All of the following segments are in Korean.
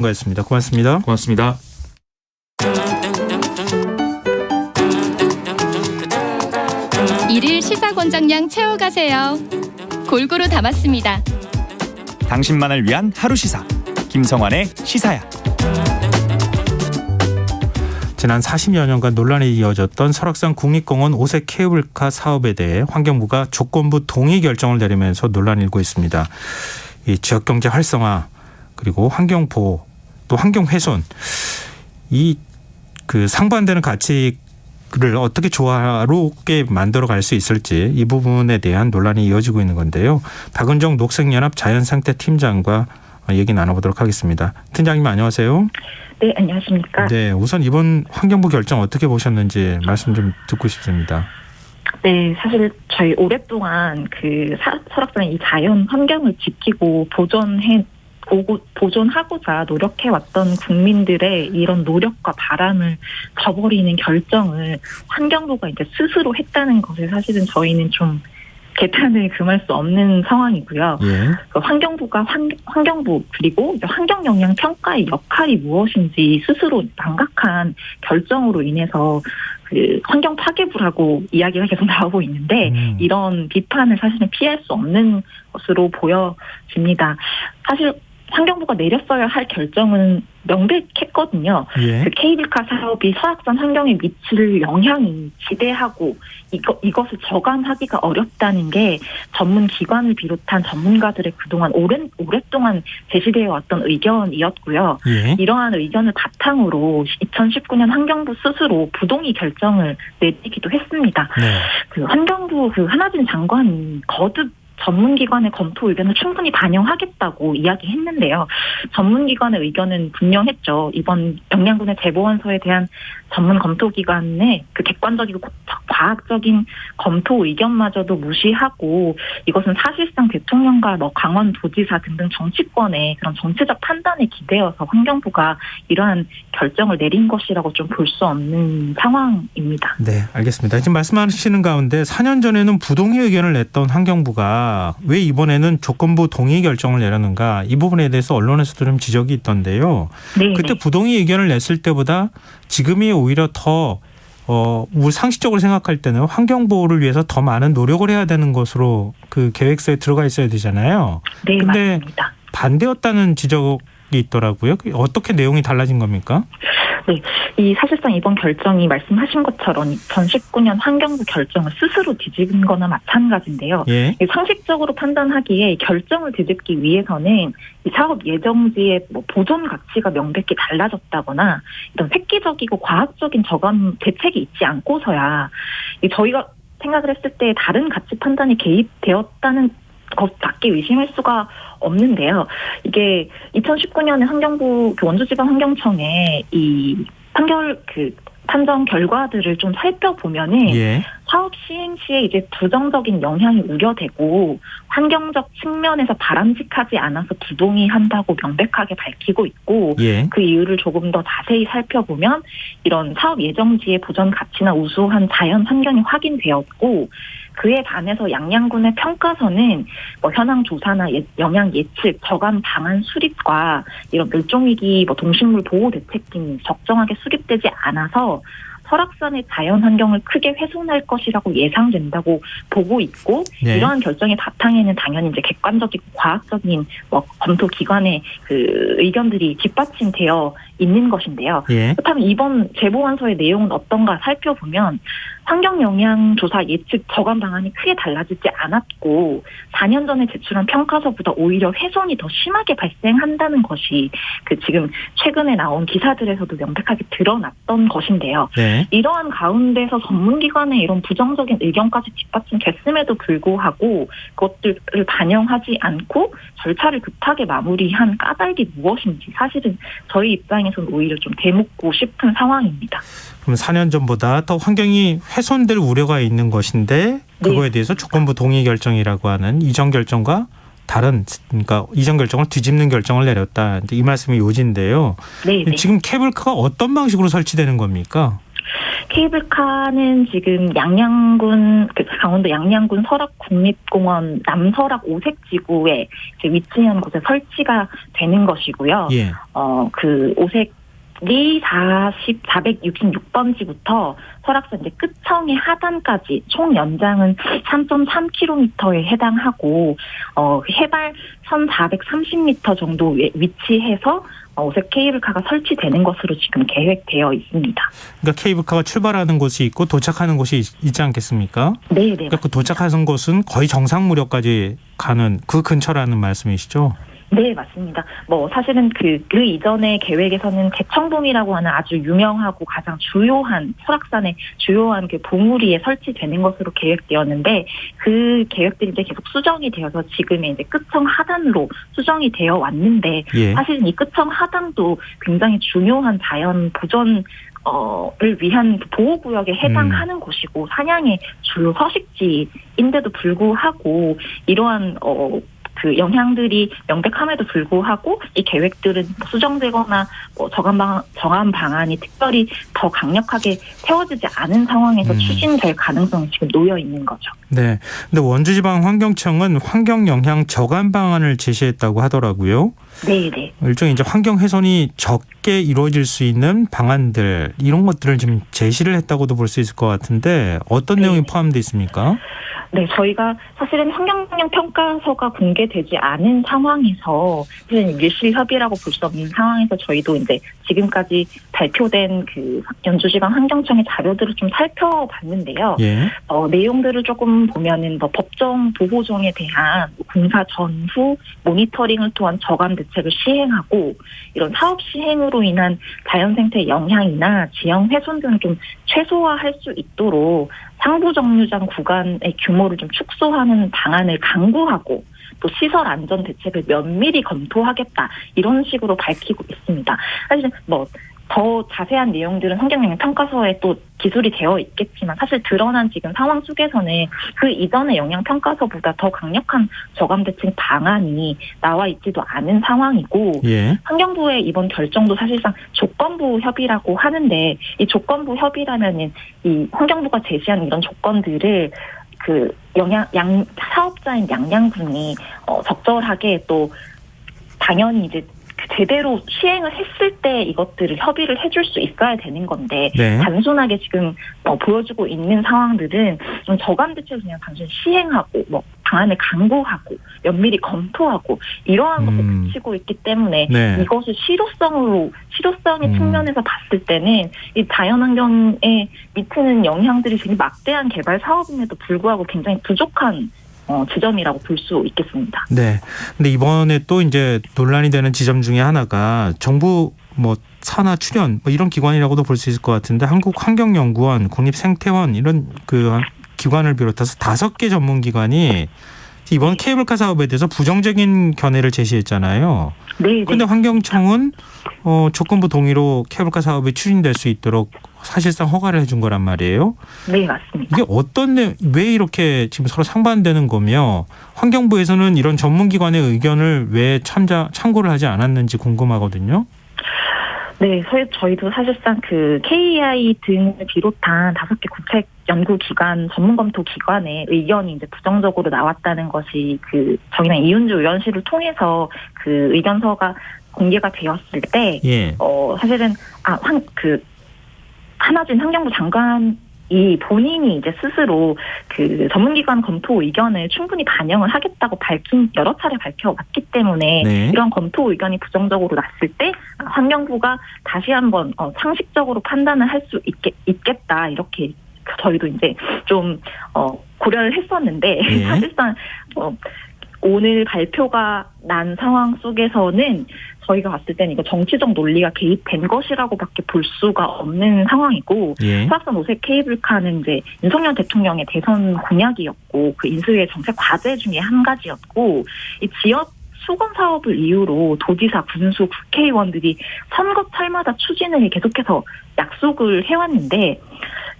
거였습니다. 고맙습니다. 고맙습니다. 일일 시사권장량 채워가세요. 골고루 담았습니다. 당신만을 위한 하루 시사 김성환의 시사야. 지난 40여 년간 논란이 이어졌던 설악산 국립공원 오색 케이블카 사업에 대해 환경부가 조건부 동의 결정을 내리면서 논란이 일고 있습니다. 이 지역경제 활성화 그리고 환경보호 또 환경훼손 이 상반되는 가치를 어떻게 조화롭게 만들어갈 수 있을지 이 부분에 대한 논란이 이어지고 있는 건데요. 박은정 녹색연합 자연상태 팀장과 얘기 나눠보도록 하겠습니다. 팀장님 안녕하세요. 네, 안녕하십니까. 네, 우선 이번 환경부 결정 어떻게 보셨는지 말씀 좀 듣고 싶습니다. 네, 사실 저희 오랫동안 설악산의 이 자연 환경을 지키고 보존하고자 노력해왔던 국민들의 이런 노력과 바람을 저버리는 결정을 환경부가 이제 스스로 했다는 것에 사실은 저희는 좀 개탄을 금할 수 없는 상황이고요. 예. 환경부가 환경부 그리고 환경영향평가의 역할이 무엇인지 스스로 망각한 결정으로 인해서 환경 파괴부라고 이야기가 계속 나오고 있는데 이런 비판을 사실은 피할 수 없는 것으로 보여집니다. 사실 환경부가 내렸어야 할 결정은 명백했거든요. 예. 케이블카 사업이 설악산 환경에 미칠 영향이 지대하고 이것을 저감하기가 어렵다는 게 전문 기관을 비롯한 전문가들의 그동안 오랫동안 제시되어 왔던 의견이었고요. 예. 이러한 의견을 바탕으로 2019년 환경부 스스로 부동의 결정을 내리기도 했습니다. 네. 환경부 한하진 장관이 거듭 전문기관의 검토 의견을 충분히 반영하겠다고 이야기했는데요. 전문기관의 의견은 분명했죠. 이번 영양군의 제보원서에 대한 전문 검토기관의 객관적이고 과학적인 검토 의견마저도 무시하고 이것은 사실상 대통령과 강원도지사 등등 정치권의 그런 정치적 판단에 기대어서 환경부가 이러한 결정을 내린 것이라고 좀 볼 수 없는 상황입니다. 네, 알겠습니다. 지금 말씀하시는 가운데 4년 전에는 부동의 의견을 냈던 환경부가 왜 이번에는 조건부 동의 결정을 내렸는가 이 부분에 대해서 언론에서도 좀 지적이 있던데요. 네, 그때 부동의 의견을 냈을 때보다 지금이 오히려 더 우리 상식적으로 생각할 때는 환경보호를 위해서 더 많은 노력을 해야 되는 것으로 계획서에 들어가 있어야 되잖아요. 네, 근데 맞습니다. 반대였다는 지적이 있더라고요. 어떻게 내용이 달라진 겁니까? 네, 사실상 이번 결정이 말씀하신 것처럼 2019년 환경부 결정을 스스로 뒤집은 거나 마찬가지인데요. 예. 상식적으로 판단하기에 결정을 뒤집기 위해서는 이 사업 예정지의 보존 가치가 명백히 달라졌다거나 이런 획기적이고 과학적인 저감 대책이 있지 않고서야 저희가 생각을 했을 때 다른 가치 판단이 개입되었다는 것밖에 의심할 수가 없는데요. 이게 2019년에 환경부 원주지방 환경청에 이 판정 결과들을 좀 살펴보면은 예. 사업 시행 시에 이제 부정적인 영향이 우려되고 환경적 측면에서 바람직하지 않아서 부동의한다고 명백하게 밝히고 있고 예. 그 이유를 조금 더 자세히 살펴보면 이런 사업 예정지의 보전 가치나 우수한 자연 환경이 확인되었고 그에 반해서 양양군의 평가서는 현황 조사나 영향 예측, 저감 방안 수립과 이런 멸종위기 동식물 보호 대책 등이 적정하게 수립되지 않아서 설악산의 자연 환경을 크게 훼손할 것이라고 예상된다고 보고 있고 네. 이러한 결정의 바탕에는 당연히 이제 객관적이고 과학적인 검토 기관의 의견들이 뒷받침되어 있는 것인데요. 예. 그렇다면 이번 제보원서의 내용은 어떤가 살펴보면 환경영향조사 예측 저감 방안이 크게 달라지지 않았고 4년 전에 제출한 평가서보다 오히려 훼손이 더 심하게 발생한다는 것이 지금 최근에 나온 기사들에서도 명백하게 드러났던 것인데요. 네. 이러한 가운데서 전문기관의 이런 부정적인 의견까지 뒷받침됐음에도 불구하고 그것들을 반영하지 않고 절차를 급하게 마무리한 까닭이 무엇인지 사실은 저희 입장에서는 오히려 좀 대묻고 싶은 상황입니다. 그럼 4년 전보다 더 환경이 훼손될 우려가 있는 것인데 그거에 네. 대해서 조건부 동의 결정이라고 하는 이전 결정과 다른 그러니까 이전 결정을 뒤집는 결정을 내렸다. 이 말씀이 요지인데요. 네. 지금 케이블카가 어떤 방식으로 설치되는 겁니까? 케이블카는 지금 강원도 양양군 설악국립공원 남설악 오색지구에 이제 위치한 곳에 설치가 되는 것이고요. 예. 그 오색이 466번지부터 설악산 이제 끝청의 하단까지 총 연장은 3.3km에 해당하고 해발 1,430m 정도에 위치해서 오색 케이블카가 설치되는 것으로 지금 계획되어 있습니다. 그러니까 케이블카가 출발하는 곳이 있고 도착하는 곳이 있지 않겠습니까? 네. 그러니까 그 도착하는 곳은 거의 정상 무렵까지 가는 그 근처라는 말씀이시죠? 네, 맞습니다. 사실은 그 이전의 계획에서는 대청봉이라고 하는 아주 유명하고 가장 주요한, 설악산의 주요한 그 봉우리에 설치되는 것으로 계획되었는데, 그 계획들이 이제 계속 수정이 되어서 지금의 이제 끝청 하단으로 수정이 되어 왔는데, 예. 사실은 이 끝청 하단도 굉장히 중요한 자연 보전 를 위한 보호구역에 해당하는 곳이고, 사냥의 주요 서식지인데도 불구하고, 이러한, 그 영향들이 명백함에도 불구하고 이 계획들은 수정되거나 정한 방안이 특별히 더 강력하게 세워지지 않은 상황에서 추진될 가능성이 지금 놓여 있는 거죠. 네. 근데 원주지방환경청은 환경 영향 저감 방안을 제시했다고 하더라고요. 네. 일종의 이제 환경 훼손이 적게 이루어질 수 있는 방안들 이런 것들을 지금 제시를 했다고도 볼 수 있을 것 같은데 어떤 내용이 포함되어 있습니까? 네, 저희가 사실은 환경영향 평가서가 공개되지 않은 상황에서 밀실 협의라고 볼 수 없는 상황에서 저희도 이제 지금까지 발표된 그 연주지방 환경청의 자료들을 좀 살펴봤는데요. 예. 내용들을 조금 보면은 법정 보호종에 대한 공사 전후 모니터링을 통한 저감 대책을 시행하고 이런 사업 시행으로 인한 자연 생태 영향이나 지형 훼손 등을 좀 최소화할 수 있도록 상부 정류장 구간의 규모를 좀 축소하는 방안을 강구하고 또 시설 안전 대책을 면밀히 검토하겠다 이런 식으로 밝히고 있습니다. 사실 더 자세한 내용들은 환경영향 평가서에 또 기술이 되어 있겠지만 사실 드러난 지금 상황 속에서는 그 이전의 영향 평가서보다 더 강력한 저감 대책 방안이 나와 있지도 않은 상황이고 예. 환경부의 이번 결정도 사실상 조건부 협의라고 하는데 이 조건부 협의라면은 이 환경부가 제시한 이런 조건들을 그 사업자인 양양군이 적절하게 또 당연히 이제 제대로 시행을 했을 때 이것들을 협의를 해줄 수 있어야 되는 건데 네. 단순하게 지금 보여주고 있는 상황들은 저감 대책을 그냥 단순히 시행하고 방안을 강구하고 면밀히 검토하고 이러한 것에 그치고 있기 때문에 네. 이것을 실효성의 측면에서 봤을 때는 이 자연환경에 미치는 영향들이 되게 막대한 개발 사업임에도 불구하고 굉장히 부족한 지점이라고 볼 수 있겠습니다. 네. 근데 이번에 또 이제 논란이 되는 지점 중에 하나가 정부 산하 출연 이런 기관이라고도 볼 수 있을 것 같은데 한국환경연구원, 국립생태원 이런 그 기관을 비롯해서 5개 전문기관이 이번 케이블카 사업에 대해서 부정적인 견해를 제시했잖아요. 네. 그런데 환경청은 조건부 동의로 케이블카 사업이 추진될 수 있도록 사실상 허가를 해준 거란 말이에요. 네, 맞습니다. 이게 왜 이렇게 지금 서로 상반되는 거며 환경부에서는 이런 전문기관의 의견을 왜 참고를 하지 않았는지 궁금하거든요. 네, 저희도 사실상 그 KEI 등을 비롯한 5개 국책 연구기관, 전문검토기관의 의견이 이제 부정적으로 나왔다는 것이 그 정의당 이윤주 의원실을 통해서 그 의견서가 공개가 되었을 때, 예. 사실은 한화진 환경부 장관이 본인이 이제 스스로 그 전문기관 검토 의견을 충분히 반영을 하겠다고 여러 차례 밝혀왔기 때문에 네. 이런 검토 의견이 부정적으로 났을 때 환경부가 다시 한번 상식적으로 판단을 할 수 있겠다 이렇게 저희도 이제 좀 고려를 했었는데 네. 사실상 오늘 발표가 난 상황 속에서는 저희가 봤을 때는 이거 정치적 논리가 개입된 것이라고밖에 볼 수가 없는 상황이고 예. 설악산 오색 케이블카는 이제 윤석열 대통령의 대선 공약이었고 그 인수위의 정책 과제 중에 한 가지였고 이 지역 수건 사업을 이유로 도지사, 군수, 국회의원들이 선거철마다 추진을 계속해서 약속을 해왔는데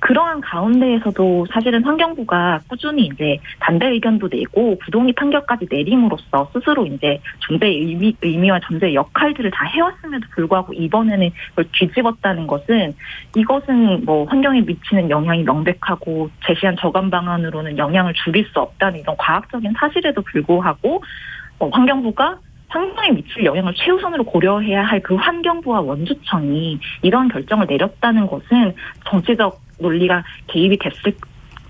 그러한 가운데에서도 사실은 환경부가 꾸준히 이제 반대 의견도 내고 부동의 판결까지 내림으로써 스스로 이제 존재의 의미와 존재의 역할들을 다 해왔음에도 불구하고 이번에는 그걸 뒤집었다는 것은 이것은 뭐 환경에 미치는 영향이 명백하고 제시한 저감 방안으로는 영향을 줄일 수 없다는 이런 과학적인 사실에도 불구하고 환경부가 환경에 미칠 영향을 최우선으로 고려해야 할 그 환경부와 원주청이 이런 결정을 내렸다는 것은 정치적 논리가 개입이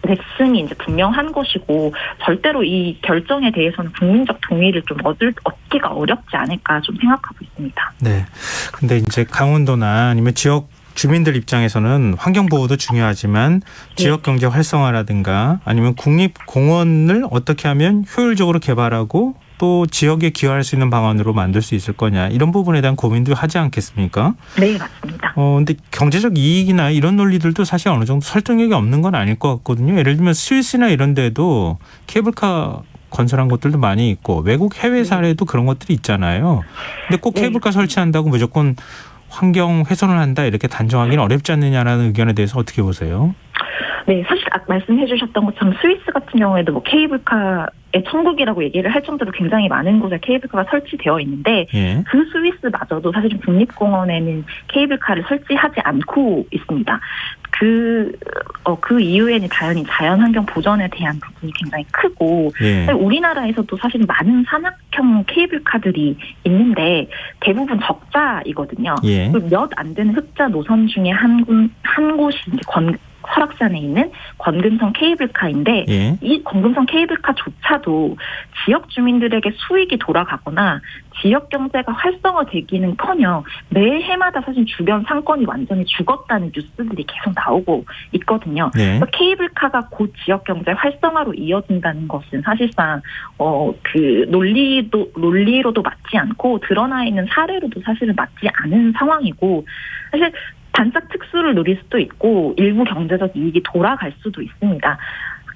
됐음이 이제 분명한 것이고 절대로 이 결정에 대해서는 국민적 동의를 좀 얻기가 어렵지 않을까 좀 생각하고 있습니다. 네. 근데 이제 강원도나 아니면 지역 주민들 입장에서는 환경보호도 중요하지만 지역경제 활성화라든가 아니면 국립공원을 어떻게 하면 효율적으로 개발하고 또 지역에 기여할 수 있는 방안으로 만들 수 있을 거냐 이런 부분에 대한 고민도 하지 않겠습니까? 네, 맞습니다. 근데 경제적 이익이나 이런 논리들도 사실 어느 정도 설득력이 없는 건 아닐 것 같거든요. 예를 들면 스위스나 이런 데도 케이블카 건설한 곳들도 많이 있고 외국 해외 사례도 그런 것들이 있잖아요. 근데 꼭 케이블카 설치한다고 무조건 환경 훼손을 한다 이렇게 단정하기는 어렵지 않느냐라는 의견에 대해서 어떻게 보세요? 네, 사실 아까 말씀해 주셨던 것처럼 스위스 같은 경우에도 뭐 케이블카의 천국이라고 얘기를 할 정도로 굉장히 많은 곳에 케이블카가 설치되어 있는데 예. 그 스위스마저도 사실은 국립공원에는 케이블카를 설치하지 않고 있습니다. 그 이유에는 당연히 자연환경 보전에 대한 부분이 굉장히 크고 예. 우리나라에서도 사실 많은 산악형 케이블카들이 있는데 대부분 적자이거든요. 예. 몇 안 되는 흑자 노선 중에 한 곳이 이제 설악산에 있는 권금성 케이블카인데 예. 이 권금성 케이블카조차도 지역 주민들에게 수익이 돌아가거나 지역 경제가 활성화되기는커녕 매해마다 사실 주변 상권이 완전히 죽었다는 뉴스들이 계속 나오고 있거든요. 네. 케이블카가 곧 지역 경제 활성화로 이어진다는 것은 사실상 그 논리로도 맞지 않고 드러나 있는 사례로도 사실은 맞지 않은 상황이고 사실 반짝 특수를 누릴 수도 있고 일부 경제적 이익이 돌아갈 수도 있습니다.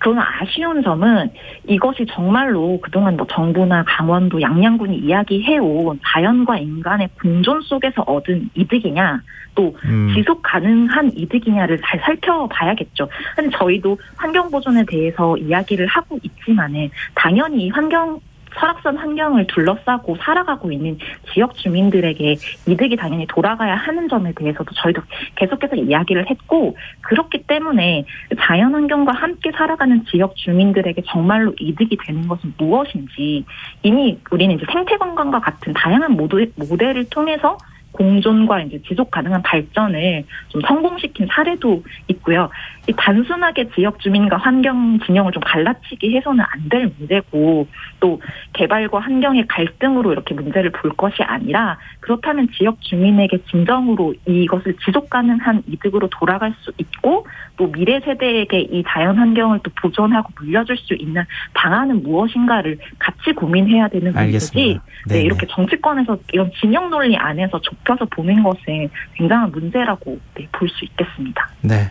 그러나 아쉬운 점은 이것이 정말로 그동안 뭐 정부나 강원도 양양군이 이야기해온 자연과 인간의 공존 속에서 얻은 이득이냐 또 지속 가능한 이득이냐를 잘 살펴봐야겠죠. 저희도 환경보존에 대해서 이야기를 하고 있지만은 당연히 설악산 환경을 둘러싸고 살아가고 있는 지역 주민들에게 이득이 당연히 돌아가야 하는 점에 대해서도 저희도 계속해서 이야기를 했고 그렇기 때문에 자연환경과 함께 살아가는 지역 주민들에게 정말로 이득이 되는 것은 무엇인지 이미 우리는 이제 생태관광과 같은 다양한 모델을 통해서 공존과 이제 지속 가능한 발전을 좀 성공시킨 사례도 있고요. 이 단순하게 지역 주민과 환경 진영을 좀 갈라치기 해서는 안 될 문제고 또 개발과 환경의 갈등으로 이렇게 문제를 볼 것이 아니라 그렇다면 지역 주민에게 진정으로 이것을 지속 가능한 이득으로 돌아갈 수 있고 또 미래 세대에게 이 자연 환경을 또 보존하고 물려줄 수 있는 방안은 무엇인가를 같이 고민해야 되는 문제지. 네, 이렇게 정치권에서 이런 진영 논리 안에서 좁혀서 보는 것은 굉장한 문제라고 볼 수 있겠습니다. 네.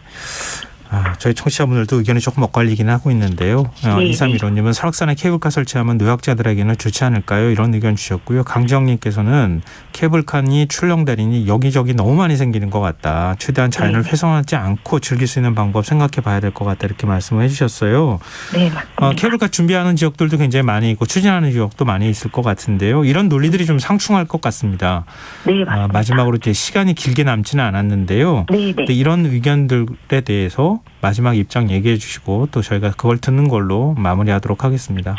저희 청취자분들도 의견이 조금 엇갈리기는 하고 있는데요. 2315님은 설악산에 케이블카 설치하면 노약자들에게는 좋지 않을까요? 이런 의견 주셨고요. 강정님께서는 케이블카니 출렁다리니 여기저기 너무 많이 생기는 것 같다. 최대한 자연을 훼손하지 않고 즐길 수 있는 방법 생각해 봐야 될 것 같다. 이렇게 말씀을 해주셨어요. 네, 맞습니다. 케이블카 준비하는 지역들도 굉장히 많이 있고 추진하는 지역도 많이 있을 것 같은데요. 이런 논리들이 좀 상충할 것 같습니다. 네, 맞습니다. 마지막으로 이제 시간이 길게 남지는 않았는데요. 네. 이런 의견들에 대해서 마지막 입장 얘기해 주시고 또 저희가 그걸 듣는 걸로 마무리하도록 하겠습니다.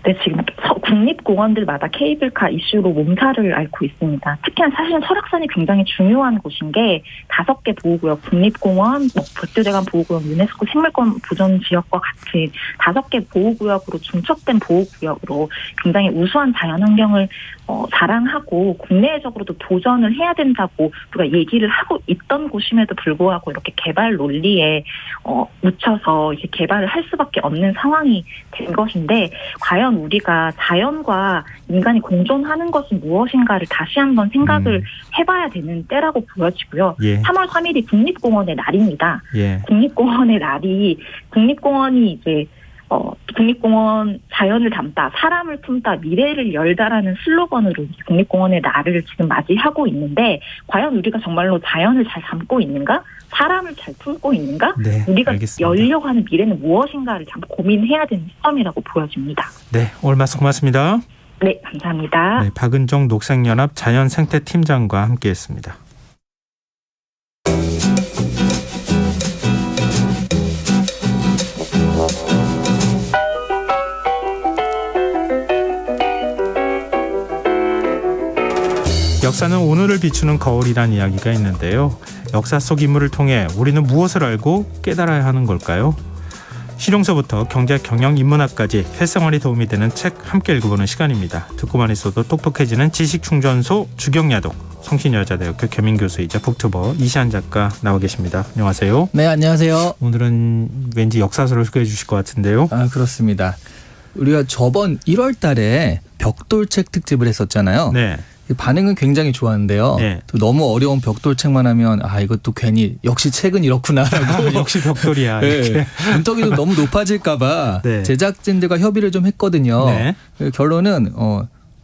네, 지금 국립공원들마다 케이블카 이슈로 몸살을 앓고 있습니다. 특히나 사실은 설악산이 굉장히 중요한 곳인 게 5개 보호구역, 국립공원, 백두대간 보호구역, 유네스코 생물권 보존 지역과 같이 5개 보호구역으로 중첩된 보호구역으로 굉장히 우수한 자연환경을 자랑하고 국내적으로도 보전을 해야 된다고 우리가 얘기를 하고 있던 곳임에도 불구하고 이렇게 개발 논리에 묻혀서 이렇게 개발을 할 수밖에 없는 상황이 된 것인데 과연 우리가 자연과 인간이 공존하는 것은 무엇인가를 다시 한번 생각을 해봐야 되는 때라고 보여지고요. 3월 3일이 국립공원의 날입니다. 국립공원의 날이 국립공원이 이제 국립공원 자연을 담다, 사람을 품다, 미래를 열다라는 슬로건으로 국립공원의 날을 지금 맞이하고 있는데 과연 우리가 정말로 자연을 잘 담고 있는가? 사람을 잘 품고 있는가? 네, 우리가 알겠습니다. 열려고 하는 미래는 무엇인가를 참 고민해야 되는 시점이라고 보여집니다. 네, 오늘 말씀 고맙습니다. 네, 감사합니다. 네, 박은정 녹색연합 자연생태팀장과 함께했습니다. 역사는 오늘을 비추는 거울이란 이야기가 있는데요. 역사 속 인물을 통해 우리는 무엇을 알고 깨달아야 하는 걸까요? 실용서부터 경제, 경영, 인문학까지 실생활에 도움이 되는 책 함께 읽어보는 시간입니다. 듣고만 있어도 똑똑해지는 지식충전소 주경야독, 성신여자대학교 겸임교수이자 북튜버 이시안 작가 나와 계십니다. 안녕하세요. 네, 안녕하세요. 오늘은 왠지 역사서를 소개해 주실 것 같은데요. 그렇습니다. 우리가 저번 1월 달에 벽돌책 특집을 했었잖아요. 네. 반응은 굉장히 좋았는데요. 네. 또 너무 어려운 벽돌책만 하면 이것도 괜히 역시 책은 이렇구나라고. 역시 벽돌이야. 네. 문턱이 너무 높아질까 봐 네. 제작진들과 협의를 좀 했거든요. 네. 결론은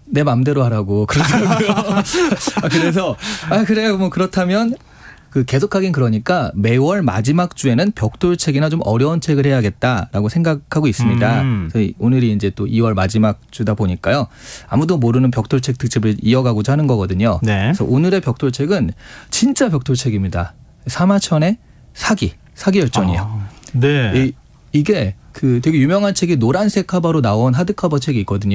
내 맘대로 하라고 그러더라고요. 그래서 그래요. 뭐 그렇다면 계속하긴 그러니까 매월 마지막 주에는 벽돌책이나 좀 어려운 책을 해야겠다라고 생각하고 있습니다. 그래서 오늘이 이제 또 2월 마지막 주다 보니까요. 아무도 모르는 벽돌책 특집을 이어가고자 하는 거거든요. 네. 그래서 오늘의 벽돌책은 진짜 벽돌책입니다. 사마천의 사기 열전이에요. 네. 이게 되게 유명한 책이 노란색 카버로 나온 하드커버 책이 있거든요.